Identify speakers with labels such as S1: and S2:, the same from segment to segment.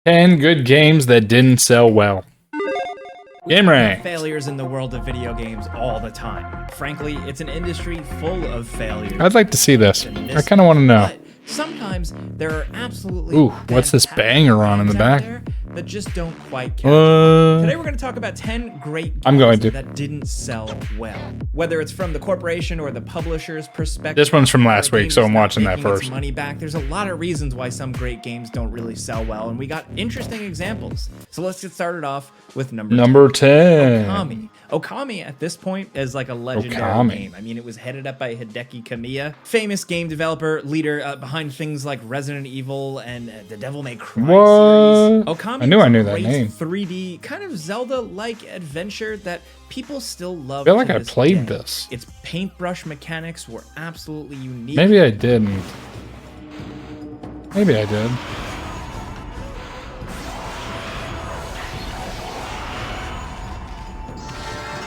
S1: 10 good games that didn't sell well. Game rank.
S2: Failures in the world of video games all the time. Frankly, it's an industry full of failures.
S1: I'd like to see this. I kind of want to know.
S2: But sometimes there are absolutely
S1: Ooh, what's this banger on in the back?
S2: That just don't quite count. Today we're going to talk about 10 great games that didn't sell well. Whether it's from the corporation or the publisher's perspective.
S1: This one's from last week, so I'm watching that first.
S2: Money back. There's a lot of reasons why some great games don't really sell well, and we got interesting examples. So let's get started off with number 10. Okami. Okami at this point is like a legendary game. I mean, it was headed up by Hideki Kamiya, famous game developer, leader behind things like Resident Evil and the Devil May Cry series. Okami
S1: I knew that name.
S2: 3D, kind of Zelda-like adventure that people still love.
S1: I feel like I played this.
S2: Its paintbrush mechanics were absolutely unique.
S1: Maybe I didn't. Maybe I did.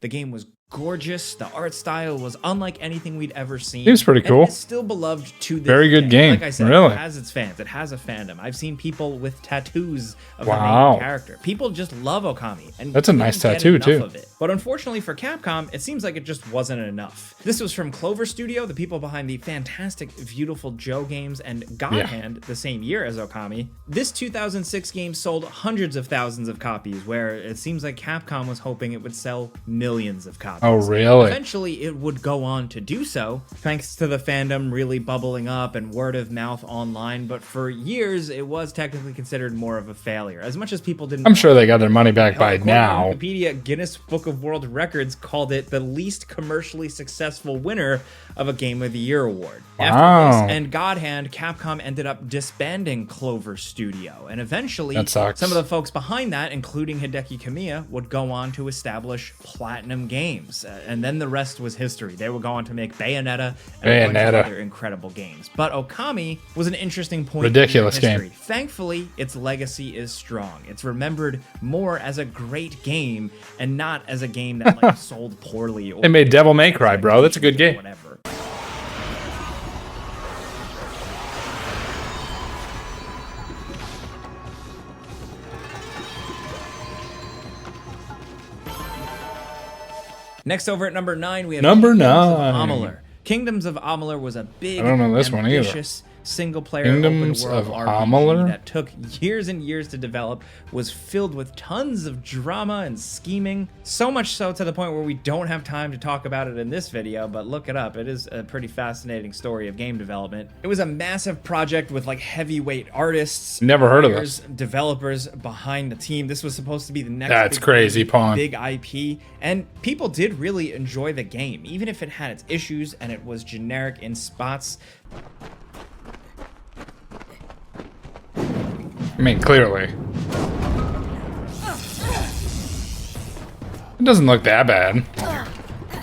S2: The game was gorgeous. The art style was unlike anything we'd ever seen.
S1: It was pretty cool.
S2: And it's still beloved to this
S1: Very good game.
S2: Like I said,
S1: really.
S2: It has its fans. It has a fandom. I've seen people with tattoos of the main character. People just love Okami. And
S1: that's a nice tattoo too.
S2: Of it. But unfortunately for Capcom, it seems like it just wasn't enough. This was from Clover Studio, the people behind the fantastic Beautiful Joe games and God Hand the same year as Okami. This 2006 game sold hundreds of thousands of copies, where it seems like Capcom was hoping it would sell millions of copies.
S1: Oh, really?
S2: Eventually, it would go on to do so, thanks to the fandom really bubbling up and word of mouth online, but for years, it was technically considered more of a failure. As much as people didn't...
S1: I'm sure they got their money back by now.
S2: Wikipedia, Guinness Book of World Records called it the least commercially successful winner of a Game of the Year award. After this and God Hand, Capcom ended up disbanding Clover Studio, and eventually, some of the folks behind that, including Hideki Kamiya, would go on to establish Platinum Games. And then the rest was history. They would go on to make Bayonetta and a bunch of other incredible games. But Okami was an interesting point in history. Game. Thankfully, its legacy is strong. It's remembered more as a great game and not as a game that like sold poorly. Or
S1: they made Devil May Cry, bro. That's a good game.
S2: Whatever. Next, over at number 9, we have Amalur. Kingdoms of Amalur was a big, ambitious single-player open-world RPG that took years and years to develop, was filled with tons of drama and scheming, so much so to the point where we don't have time to talk about it in this video, but look it up. It is a pretty fascinating story of game development. It was a massive project with like heavyweight artists,
S1: never heard of this,
S2: developers behind the team. This was supposed to be the next big IP, and people did really enjoy the game, even if it had its issues and it was generic in spots.
S1: I mean, clearly. It doesn't look that bad.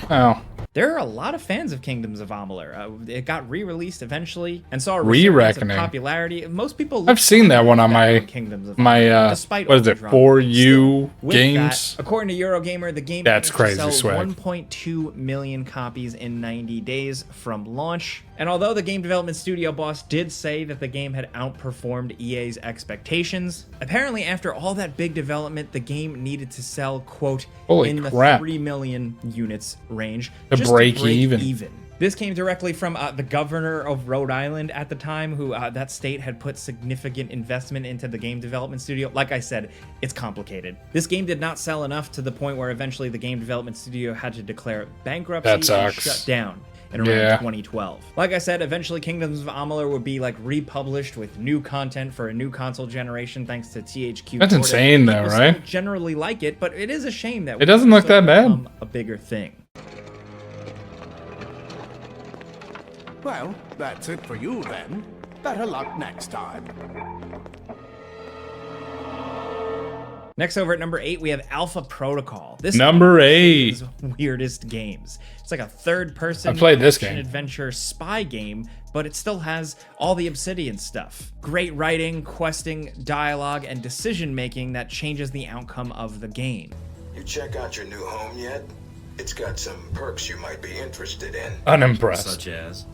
S1: Oh.
S2: There are a lot of fans of Kingdoms of Amalur. It got re-released eventually and saw a resurgence of popularity. Most people.
S1: I've seen that one on my what is it, For You games?
S2: That, according to Eurogamer, the game
S1: that's crazy
S2: swag. 1.2 million copies in 90 days from launch. And although the game development studio boss did say that the game had outperformed EA's expectations, apparently after all that big development, the game needed to sell, quote, the 3 million units range
S1: to break even.
S2: This came directly from the governor of Rhode Island at the time, who that state had put significant investment into the game development studio. Like I said, it's complicated. This game did not sell enough to the point where eventually the game development studio had to declare bankruptcy and shut down in around 2012. Like I said, eventually Kingdoms of Amalur would be like republished with new content for a new console generation thanks to THQ.
S1: That's insane though, right?
S2: Generally like it, but it is a shame that
S1: it doesn't look that bad.
S2: A bigger thing.
S3: Well, that's it for you then. Better luck next time.
S2: Next, over at number 8, we have Alpha Protocol. This
S1: number 8
S2: weirdest games. It's like a third-person action-adventure spy game, but it still has all the Obsidian stuff. Great writing, questing, dialogue, and decision-making that changes the outcome of the game.
S4: You check out your new home yet? It's got some perks you might be interested in.
S1: Unimpressed.
S5: Such as?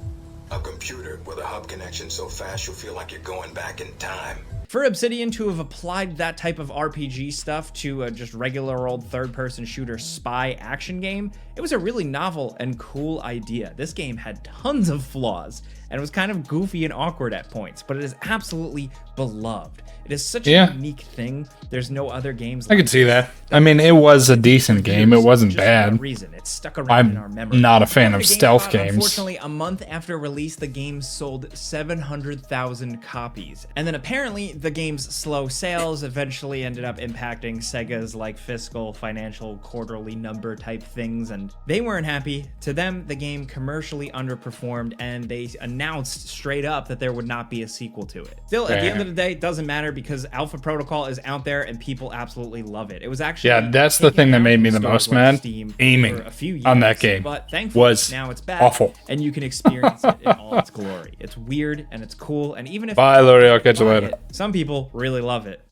S4: A computer with a hub connection so fast you'll feel like you're going back in time.
S2: For Obsidian to have applied that type of RPG stuff to a just regular old third-person shooter spy action game, it was a really novel and cool idea. This game had tons of flaws and was kind of goofy and awkward at points, but it is absolutely beloved. It is such a unique thing. There's no other games like
S1: I could see that. I mean, it was a decent game. It wasn't bad.
S2: It's stuck around in our memory.
S1: I'm not a fan of stealth games.
S2: Unfortunately, a month after release, the game sold 700,000 copies. And then apparently the game's slow sales eventually ended up impacting Sega's like fiscal, financial, quarterly number type things, and they weren't happy. To them, the game commercially underperformed, and they announced straight up that there would not be a sequel to it. Still, at the end of the day, it doesn't matter because Alpha Protocol is out there and people absolutely love it. It was actually
S1: that's the thing that made me the most mad. Aiming on that game
S2: but thankfully,
S1: was
S2: now it's back,
S1: awful,
S2: and you can experience it in all its glory. It's weird and it's cool, and even if
S1: bye, Lori, I'll catch you later.
S2: Some people really love it.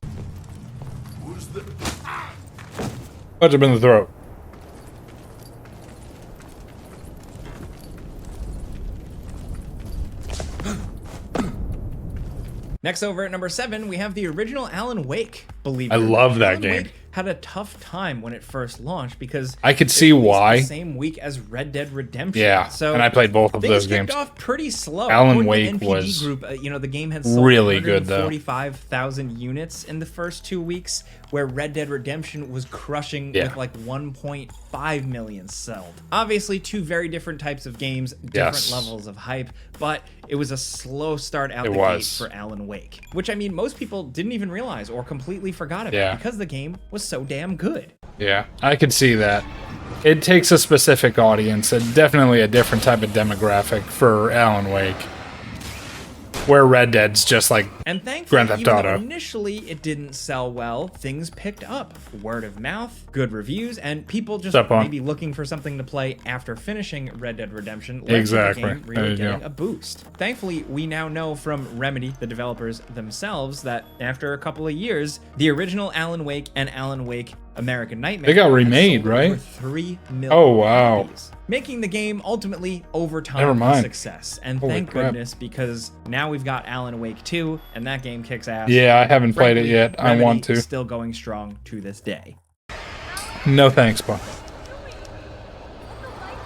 S1: Punch him in the throat.
S2: Next, over at number 7, we have the original Allan Wake. Believe it
S1: I
S2: or not.
S1: love that
S2: Alan
S1: game.
S2: Wake had a tough time when it first launched because
S1: I could see why.
S2: The same week as Red Dead Redemption.
S1: Yeah,
S2: so
S1: and I played both of those games.
S2: Kicked off pretty slow.
S1: Allan
S2: According to
S1: Wake
S2: the NPD
S1: was
S2: group, the game had sold
S1: really good though.
S2: 45,000 units in the first 2 weeks, where Red Dead Redemption was crushing with like 1.5 million sold. Obviously, two very different types of games, different levels of hype, but it was a slow start out the gate for Allan Wake, which I mean most people didn't even realize or completely forgot about because the game was so damn good.
S1: Yeah, I could see that. It takes a specific audience, and definitely a different type of demographic for Allan Wake, where Red Dead's just like
S2: and thankfully,
S1: Grand Theft
S2: even
S1: Auto.
S2: though initially it didn't sell well, things picked up. Word of mouth, good reviews, and people just maybe looking for something to play after finishing Red Dead Redemption led to the game really getting a boost. Thankfully, we now know from Remedy, the developers themselves, that after a couple of years, the original Allan Wake and Allan Wake American Nightmare
S1: they got remade, right?
S2: Over 3 million copies, making the game ultimately over time a success. And thank goodness, because now we've got Allan Wake 2, and that game kicks ass.
S1: Yeah, I haven't played it yet. I want to.
S2: Still going strong to this day.
S1: No thanks, Bob.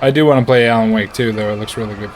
S1: I do want to play Allan Wake 2, though. It looks really good.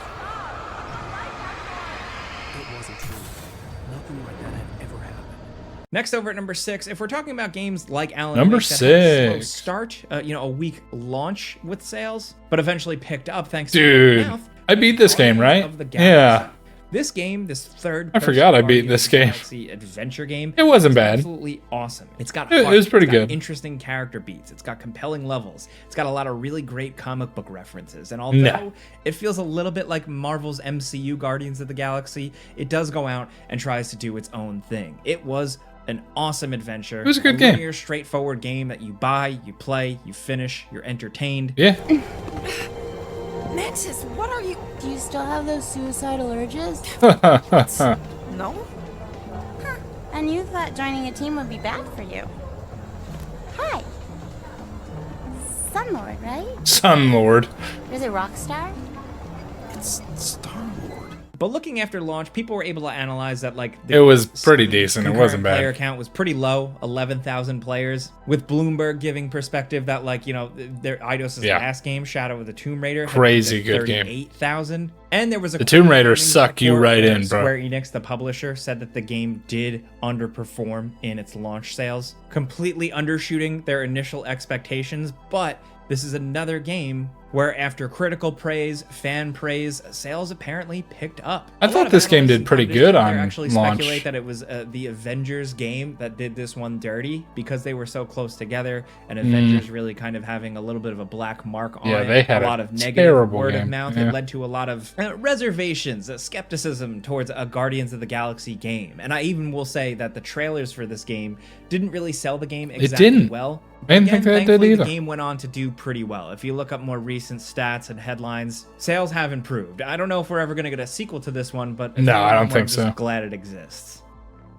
S2: Next, over at number 6, if we're talking about games like Allan
S1: Wake,
S2: that had a slow start, a weak launch with sales, but eventually picked up thanks to mouth,
S1: I beat this game, right? Yeah.
S2: This game, this
S1: I forgot I beat this game.
S2: Adventure game.
S1: It wasn't bad.
S2: Absolutely awesome. It's got
S1: it was pretty good.
S2: Interesting character beats. It's got compelling levels. It's got a lot of really great comic book references. And although it feels a little bit like Marvel's MCU Guardians of the Galaxy, it does go out and tries to do its own thing. It was an awesome adventure.
S1: It was a good game.
S2: Linear, straightforward game that you buy, you play, you finish, you're entertained.
S1: Yeah.
S5: Nexus, what are you? Do you still have those suicidal urges? No? Huh. And you thought joining a team would be bad for you. Hi. Sunlord, right?
S1: Sunlord.
S5: Is it Rockstar?
S3: It's Star-Lord.
S2: But looking after launch, people were able to analyze that
S1: it was pretty decent. It wasn't bad.
S2: Player count was pretty low, 11,000 players. With Bloomberg giving perspective that their Eidos's last game, Shadow of the Tomb Raider,
S1: crazy good game.
S2: 38,000. And there was
S1: the Tomb Raider suck you right in, bro.
S2: Square Enix, the publisher, said that the game did underperform in its launch sales, completely undershooting their initial expectations. But this is another game where after critical praise, fan praise, sales apparently picked up.
S1: I thought this game did pretty good on
S2: actually
S1: launch.
S2: Speculate that it was the Avengers game that did this one dirty because they were so close together, and Avengers really kind of having a little bit of a black mark on it.
S1: They had
S2: a lot of negative word of mouth.
S1: Yeah.
S2: It led to a lot of reservations, skepticism towards a Guardians of the Galaxy game. And I even will say that the trailers for this game didn't really sell the game exactly well.
S1: I didn't think that did either.
S2: The game went on to do pretty well. If you look up more recent stats and headlines, sales have improved. I don't know if we're ever going to get a sequel to this one, but
S1: no, I don't think so.
S2: I'm glad it exists.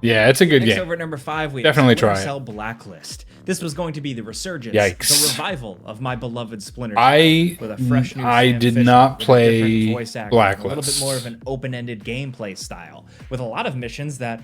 S1: Yeah, it's a good game.
S2: Over at number 5, we
S1: definitely
S2: have
S1: try it.
S2: Blacklist. This was going to be the resurgence,
S1: the
S2: revival of my beloved Splinter.
S1: With a fresh new I did not play Blacklist.
S2: A little bit more of an open-ended gameplay style, with a lot of missions that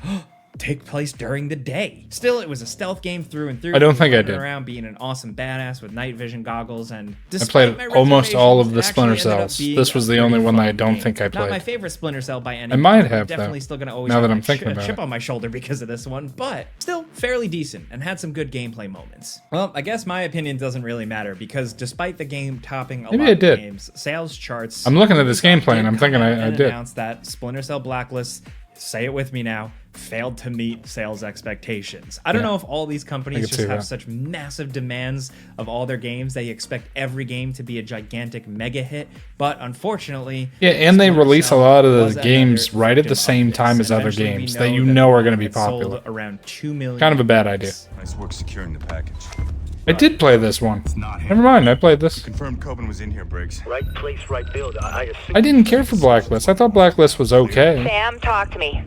S2: take place during the day. Still, it was a stealth game through and through.
S1: I don't think I
S2: running
S1: did.
S2: Around being an awesome badass with night vision goggles, and
S1: I played almost all of the Splinter Cells.
S2: Cells.
S1: This was the only one that I don't think I
S2: Not my
S1: played.
S2: favorite Splinter Cell by any.
S1: I might
S2: means.
S1: have,
S2: I'm definitely
S1: though,
S2: still gonna always
S1: now
S2: have
S1: that
S2: my
S1: I'm thinking about
S2: chip
S1: it.
S2: on my shoulder because of this one, but still fairly decent and had some good gameplay moments. Well, I guess my opinion doesn't really matter because despite the game topping a
S1: Maybe
S2: lot
S1: I
S2: of
S1: did.
S2: games, sales charts.
S1: I'm looking at this gameplay and I'm
S2: did
S1: thinking
S2: come out
S1: I
S2: and
S1: did.
S2: Announced that Splinter Cell Blacklist, say it with me now, failed to meet sales expectations. I don't know if all these companies just have such massive demands of all their games. They expect every game to be a gigantic mega hit, but unfortunately,
S1: Yeah, and they
S2: Splinter
S1: release a
S2: Cell
S1: lot of
S2: was
S1: the games
S2: another
S1: right at the
S2: victim
S1: same
S2: of this.
S1: time as
S2: And
S1: other
S2: eventually we
S1: games that you know
S2: the
S1: are going to be
S2: it sold
S1: popular.
S2: around 2 million.
S1: Kind of a bad idea.
S6: Nice work securing the package.
S1: I did play this one.
S6: Not him.
S1: Never mind, I played this.
S6: Confirmed Coben was in here, Briggs.
S7: Right place, right build. I assume.
S1: I didn't care for Blacklist. I thought Blacklist was okay.
S8: Sam, talk to me.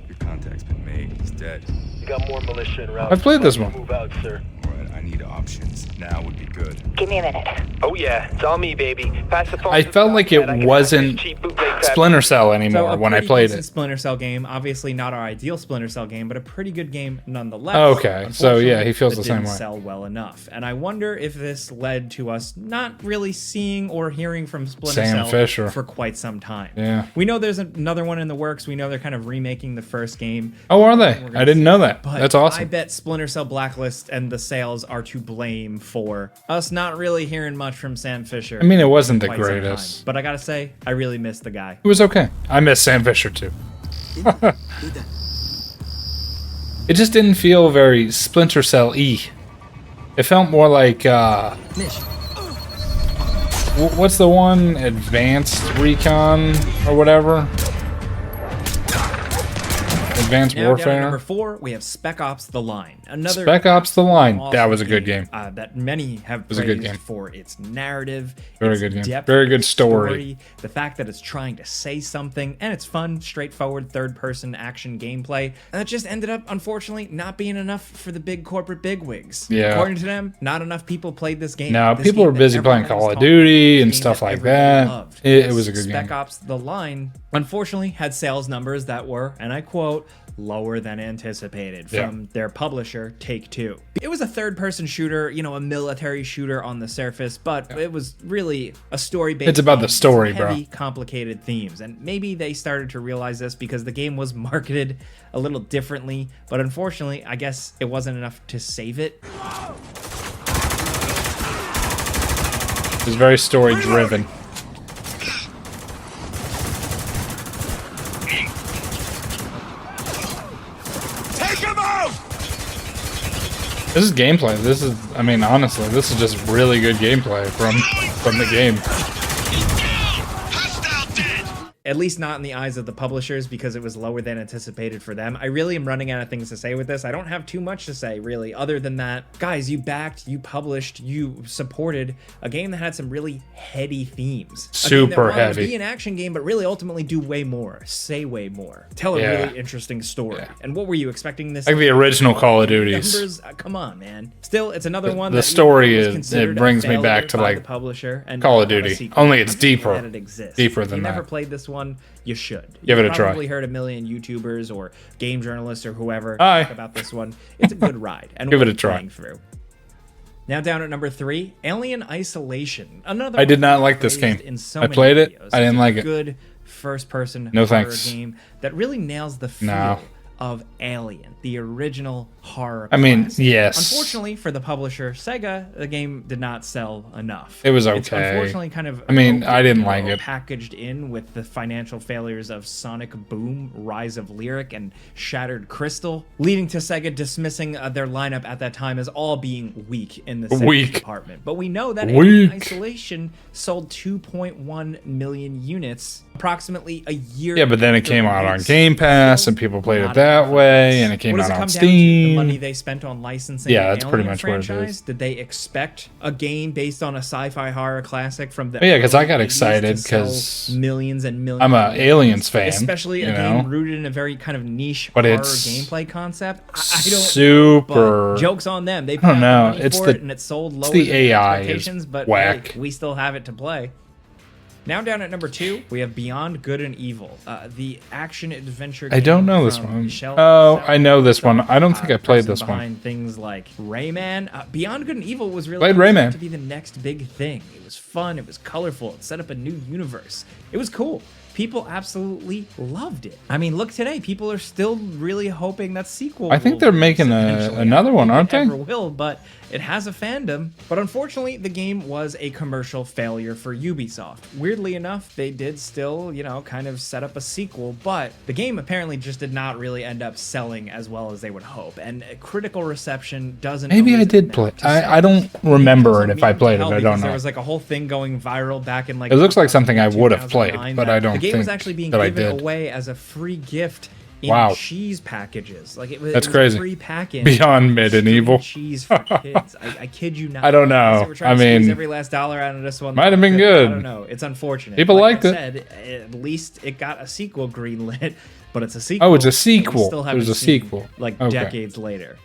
S6: Your contact's been made. He's dead.
S7: You got more militia in route.
S1: I've played this one.
S7: Move out, sir.
S6: All right, I need options. Now would be good.
S8: Give me a minute.
S7: Oh yeah, it's all me, baby. Pass the phone.
S1: I
S7: to
S1: felt
S7: the
S1: like
S7: guy
S1: it
S7: that I can
S1: wasn't
S7: access cheap bootleg crap.
S1: Splinter Cell
S2: So
S1: anymore
S2: a
S1: when I
S2: pretty
S1: played
S2: decent
S1: it.
S2: Splinter Cell game, obviously not our ideal Splinter Cell game, but a pretty good game nonetheless.
S1: Okay, so yeah, he feels
S2: Unfortunately,
S1: the
S2: it
S1: same
S2: didn't
S1: way.
S2: Sell well enough, and I wonder if this led to us not really seeing or hearing from Splinter
S1: Sam
S2: Cell
S1: Fisher.
S2: for quite some time.
S1: Yeah.
S2: We know there's another one in the works. We know they're kind of remaking the first game.
S1: Oh, are they?
S2: We're gonna
S1: I didn't
S2: see.
S1: know that.
S2: But
S1: That's awesome.
S2: I bet Splinter Cell Blacklist and the sales are to blame for us not really hearing much from Sam Fisher.
S1: I mean, it wasn't the
S2: in quite some time.
S1: greatest.
S2: But I gotta say, I really miss the guy.
S1: It was okay. I miss Sam Fisher too. It just didn't feel very Splinter Cell-y. It felt more like, what's the one? Advanced Recon or whatever? Advanced
S2: Now down at
S1: Warfare?
S2: number 4, we have Spec Ops The Line. Another
S1: Spec Ops The Line.
S2: awesome
S1: That was a good game.
S2: That many have
S1: was a good
S2: praised
S1: game.
S2: for its narrative,
S1: Very
S2: its
S1: good game.
S2: depth,
S1: Very good
S2: its
S1: story.
S2: the fact that it's trying to say something, and it's fun, straightforward third-person action gameplay. And it just ended up, unfortunately, not being enough for the big corporate bigwigs.
S1: Yeah.
S2: According to them, not enough people played this game.
S1: No,
S2: This
S1: people
S2: game
S1: were
S2: that
S1: busy playing
S2: everyone
S1: Call
S2: was
S1: of
S2: talking
S1: Duty
S2: about,
S1: and
S2: the game
S1: stuff like
S2: everybody
S1: that.
S2: loved.
S1: It was a good
S2: Spec
S1: game.
S2: Ops The Line, unfortunately, had sales numbers that were, and I quote, lower than anticipated from their publisher, Take-Two. It was a third-person shooter, you know, a military shooter on the surface, but it was really a story based.
S1: It's about the story, bro.
S2: heavy, complicated themes, and maybe they started to realize this because the game was marketed a little differently. But unfortunately, I guess it wasn't enough to save it.
S1: It was very story-driven. This is gameplay. This is, I mean, honestly, this is just really good gameplay from the game.
S2: At least not in the eyes of the publishers because it was lower than anticipated for them. I really am running out of things to say with this. I don't have too much to say, really, other than that, guys, you backed, you published, you supported a game that had some really heady themes.
S1: Super heavy.
S2: Be an action game, but really ultimately do way more, say way more, tell a
S1: Yeah.
S2: really interesting story. And what were you expecting this?
S1: Like the original Call of Duties.
S2: Numbers, come on, man. Still, it's another one.
S1: The
S2: that
S1: story
S2: was
S1: is,
S2: considered
S1: it
S2: a
S1: brings me
S2: failure
S1: back to
S2: by
S1: like
S2: the publisher and
S1: Call of
S2: not a
S1: Duty.
S2: sequel.
S1: Only it's
S2: I'm glad
S1: deeper.
S2: it exists.
S1: Deeper
S2: If
S1: than
S2: you never
S1: that.
S2: played this one, you should.
S1: Give it a
S2: You've
S1: try.
S2: probably heard a million YouTubers or game journalists or whoever
S1: Aye.
S2: talk about this one. It's a good ride and
S1: Give it a
S2: worth
S1: try.
S2: playing through. Now down at number 3, Alien Isolation. Another
S1: I did
S2: one
S1: not like this
S2: praised
S1: game.
S2: in so
S1: I
S2: many
S1: played it.
S2: videos.
S1: I didn't
S2: It's a
S1: like it.
S2: Good first-person
S1: No
S2: horror
S1: thanks.
S2: game that really nails the feel
S1: No.
S2: of Alien, the original horror.
S1: I mean,
S2: classic.
S1: yes.
S2: Unfortunately for the publisher, Sega, the game did not sell enough.
S1: It was
S2: It's
S1: okay.
S2: unfortunately kind of
S1: I mean, I didn't
S2: broken,
S1: like it.
S2: packaged in with the financial failures of Sonic Boom, Rise of Lyric, and Shattered Crystal, leading to Sega dismissing their lineup at that time as all being weak in the Sega
S1: Weak.
S2: department. But we know that
S1: Weak.
S2: Alien Isolation sold 2.1 million units approximately a year.
S1: Yeah, but then it
S2: after
S1: came out on
S2: release.
S1: Game Pass
S2: Still
S1: and people played
S2: not
S1: it that
S2: enough.
S1: way, and it came
S2: What does
S1: out
S2: it
S1: on
S2: come down to? The
S1: Steam.
S2: money they spent on licensing.
S1: Yeah,
S2: the
S1: that's pretty
S2: Alien
S1: much what it
S2: franchise?
S1: is.
S2: Did they expect a game based on a sci-fi horror classic from the?
S1: Oh, yeah, 'cause I got
S2: early 80s
S1: excited
S2: to sell
S1: 'cause
S2: millions and millions.
S1: I'm a
S2: of units?
S1: Aliens fan,
S2: especially a
S1: you
S2: game
S1: know?
S2: rooted in a very kind of niche
S1: But
S2: horror
S1: it's
S2: gameplay concept. I don't.
S1: super.
S2: But jokes on them. They
S1: I don't
S2: put out
S1: know.
S2: the money
S1: It's
S2: for
S1: the-
S2: it and it sold lower
S1: the
S2: than
S1: AI is
S2: expectations, but
S1: whack.
S2: hey, we still have it to play. Now down at number 2, we have Beyond Good and Evil, the action-adventure
S1: I don't
S2: game
S1: know this
S2: from
S1: one.
S2: Michel
S1: Oh,
S2: Ancel.
S1: I know this one. I don't think I played
S2: person
S1: this one.
S2: behind things like Rayman. Beyond Good and Evil was really
S1: Played
S2: considered
S1: Rayman.
S2: to be the next big thing. It was fun, it was colorful, it set up a new universe. It was cool. People absolutely loved it. I mean, look today, people are still really hoping that sequel.
S1: I think they're making another one, aren't they?
S2: Never will, but it has a fandom. But unfortunately, the game was a commercial failure for Ubisoft. Weirdly enough, they did still, you know, kind of set up a sequel, but the game apparently just did not really end up selling as well as they would hope. And critical reception doesn't.
S1: Maybe I
S2: always
S1: did
S2: amount
S1: play.
S2: to
S1: I
S2: sales.
S1: don't remember it
S2: Doesn't
S1: if I
S2: mean
S1: played it.
S2: tell
S1: I
S2: because
S1: don't
S2: There
S1: know.
S2: was like a whole thing going viral back in like.
S1: It looks like something I would have played,
S2: 2009
S1: but
S2: that
S1: I don't
S2: The game was
S1: think
S2: actually being
S1: that I
S2: given
S1: did.
S2: away as a free gift. In
S1: Wow.
S2: cheese packages. Like it was,
S1: That's
S2: it was
S1: crazy.
S2: a free package.
S1: Beyond Mid and
S2: Street
S1: Evil.
S2: Cheese for kids. I kid you not.
S1: I don't know.
S2: They were trying
S1: I
S2: to squeeze
S1: mean,
S2: every last dollar out of this one.
S1: might have been
S2: I
S1: good.
S2: don't know. It's unfortunate.
S1: People
S2: Like
S1: liked
S2: I
S1: it.
S2: said, at least it got a sequel greenlit, but it's a sequel.
S1: Oh, it's a
S2: that we
S1: sequel.
S2: still
S1: There's
S2: haven't
S1: a
S2: seen,
S1: sequel.
S2: like
S1: Okay.
S2: decades later.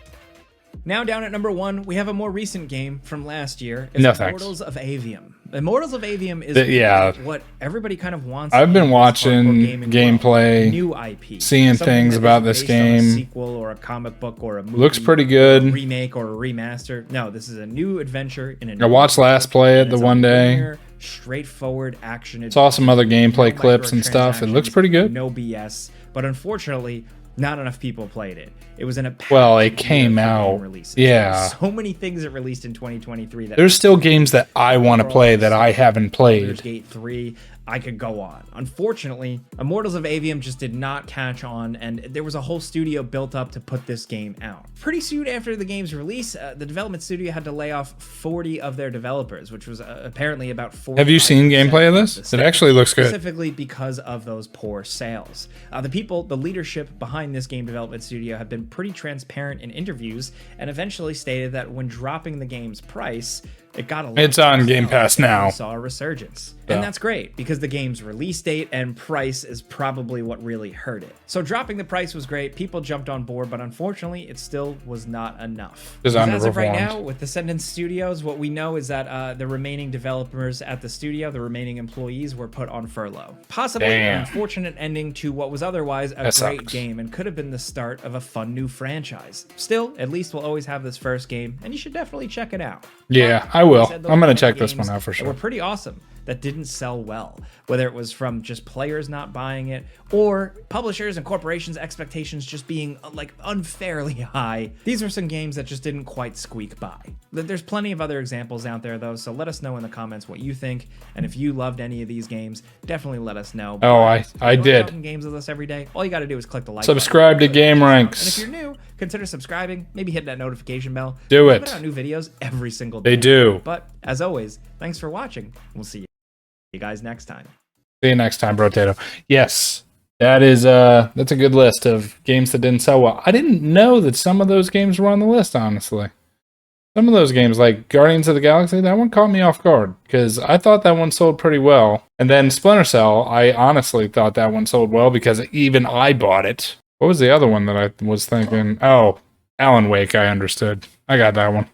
S2: Now down at number 1, we have a more recent game from last year. It's
S1: No, thanks.
S2: Immortals of Avium. Immortals of Avium is
S1: Yeah.
S2: what everybody kind of wants.
S1: I've been
S2: in this
S1: watching
S2: hardcore gaming world.
S1: gameplay,
S2: New IP,
S1: seeing
S2: something
S1: things
S2: that
S1: about
S2: is
S1: this
S2: based on a
S1: game.
S2: sequel or a comic book or a movie.
S1: Looks pretty good.
S2: Or a remake or a remaster. No, this is a new adventure in a new
S1: I watched Last Play
S2: and
S1: it the
S2: it's a
S1: one day.
S2: linear, straightforward action.
S1: Saw some other gameplay
S2: No
S1: clips and stuff. It looks
S2: microtransactions,
S1: pretty good.
S2: No BS, but unfortunately, not enough people played it. It was in a
S1: Well, it
S2: packed
S1: came
S2: year for game
S1: out.
S2: releases.
S1: Yeah.
S2: There were so many things that released in 2023 that
S1: There's still games that I want to play that I haven't
S2: Baldur's
S1: played.
S2: Gate 3. I could go on. Unfortunately, Immortals of Avium just did not catch on, and there was a whole studio built up to put this game out. Pretty soon after the game's release, the development studio had to lay off 40 of their developers, which was apparently about 40.
S1: Have you seen gameplay of this? It actually looks good.
S2: Specifically because of those poor sales. The leadership behind this game development studio have been pretty transparent in interviews, and eventually stated that when dropping the game's price, it got a lot
S1: It's on
S2: of
S1: Game
S2: sales,
S1: Pass
S2: and
S1: now.
S2: we saw a resurgence.
S1: So.
S2: And that's great, because the game's release date and price is probably what really hurt it. So dropping the price was great, people jumped on board, but unfortunately, it still was not enough.
S1: It's
S2: Because as of right
S1: underperformed.
S2: now, with Descendant Studios, what we know is that the remaining developers at the studio, the remaining employees, were put on furlough. Possibly
S1: Damn.
S2: an unfortunate ending to what was otherwise a
S1: That
S2: great
S1: sucks.
S2: game and could have been the start of a fun new franchise. Still, at least we'll always have this first game, and you should definitely check it out.
S1: Yeah,
S2: But,
S1: I will.
S2: like said, those
S1: I'm gonna
S2: many
S1: check this
S2: games
S1: one out for
S2: that
S1: sure.
S2: Were pretty awesome. That didn't sell well, whether it was from just players not buying it or publishers and corporations' expectations just being like unfairly high. These were some games that just didn't quite squeak by. There's plenty of other examples out there though, so let us know in the comments what you think, and if you loved any of these games, definitely let us know.
S1: Oh, I
S2: If you
S1: did.
S2: out in games with us every day, all you got to do is click the like
S1: Subscribe to
S2: button.
S1: Game
S2: And if
S1: Ranks.
S2: you're new, consider subscribing, maybe hit that notification bell.
S1: Do
S2: We
S1: it.
S2: put out new videos every single day.
S1: They do.
S2: But as always, thanks for watching. We'll see you guys next time.
S1: See you next time, Brotato. Yes, that's a good list of games that didn't sell well. I didn't know that some of those games were on the list, honestly. Some of those games, like Guardians of the Galaxy, that one caught me off guard because I thought that one sold pretty well. And then Splinter Cell, I honestly thought that one sold well because even I bought it. What was the other one that I was thinking? Oh, Allan Wake, I understood. I got that one.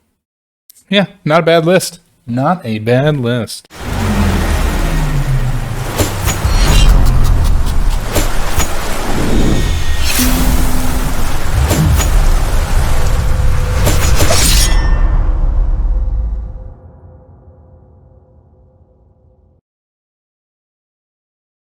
S1: Yeah, not a bad list. Not a bad list.